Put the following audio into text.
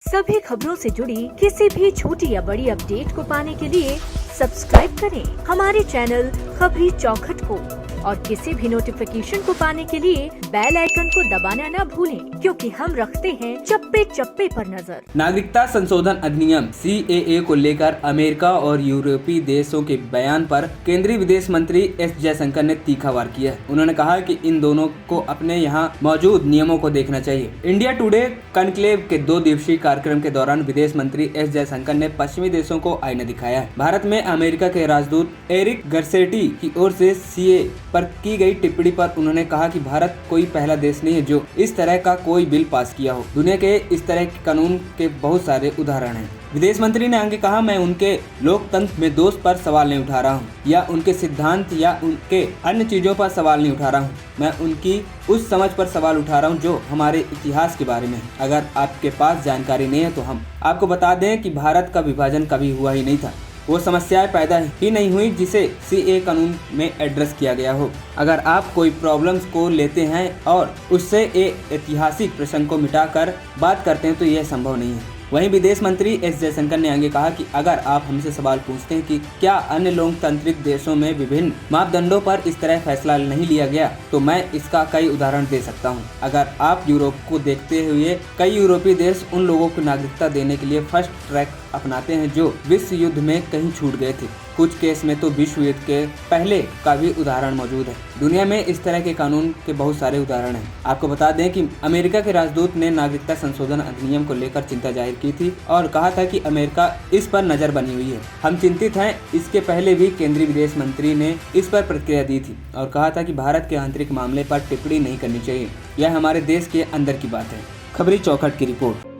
सभी खबरों से जुड़ी किसी भी छोटी या बड़ी अपडेट को पाने के लिए सब्सक्राइब करें हमारे चैनल खबरी चौखट को और किसी भी नोटिफिकेशन को पाने के लिए बेल आइकन को दबाना न भूलें, क्योंकि हम रखते हैं चप्पे चप्पे पर नजर। नागरिकता संशोधन अधिनियम CAA को लेकर अमेरिका और यूरोपीय देशों के बयान पर केंद्रीय विदेश मंत्री S जयशंकर ने तीखा वार किया। उन्होंने कहा कि इन दोनों को अपने यहाँ मौजूद नियमों को देखना चाहिए। इंडिया टुडे कॉन्क्लेव के 2 दिवसीय कार्यक्रम के दौरान विदेश मंत्री S जयशंकर ने पश्चिमी देशों को आईना दिखाया है। भारत में अमेरिका के राजदूत एरिक गर्सेटी की ओर से CAA पर की गई टिप्पणी पर उन्होंने कहा कि भारत कोई पहला देश नहीं है जो इस तरह का कोई बिल पास किया हो। दुनिया के इस तरह के कानून के बहुत सारे उदाहरण हैं। विदेश मंत्री ने आगे कहा, मैं उनके लोकतंत्र में दोष पर सवाल नहीं उठा रहा हूँ या उनके सिद्धांत या उनके अन्य चीजों पर सवाल नहीं उठा रहा हूँ। मैं उनकी उस समझ पर सवाल उठा रहा हूँ जो हमारे इतिहास के बारे में है। अगर आपके पास जानकारी नहीं है तो हम आपको बता दें कि भारत का विभाजन कभी हुआ ही नहीं था। वो समस्याएं पैदा ही नहीं हुई जिसे CAA कानून में एड्रेस किया गया हो। अगर आप कोई प्रॉब्लम्स को लेते हैं और उससे एक ऐतिहासिक प्रसंग को मिटाकर बात करते हैं तो यह संभव नहीं है। वहीं विदेश मंत्री S जयशंकर ने आगे कहा कि अगर आप हमसे सवाल पूछते हैं कि क्या अन्य लोकतांत्रिक देशों में विभिन्न मापदंडों पर इस तरह फैसला नहीं लिया गया, तो मैं इसका कई उदाहरण दे सकता हूं। अगर आप यूरोप को देखते हुए कई यूरोपीय देश उन लोगों को नागरिकता देने के लिए फर्स्ट ट्रैक अपनाते हैं जो विश्व युद्ध में कहीं छूट गए थे। कुछ केस में तो विश्व युद्ध के पहले का भी उदाहरण मौजूद है। दुनिया में इस तरह के कानून के बहुत सारे उदाहरण हैं। आपको बता दें कि अमेरिका के राजदूत ने नागरिकता संशोधन अधिनियम को लेकर चिंता जाहिर की थी और कहा था कि अमेरिका इस पर नजर बनी हुई है, हम चिंतित हैं। इसके पहले भी केंद्रीय विदेश मंत्री ने इस पर प्रतिक्रिया दी थी और कहा था कि भारत के आंतरिक मामले पर टिप्पणी नहीं करनी चाहिए, यह हमारे देश के अंदर की बात है। खबरी चौखट की रिपोर्ट।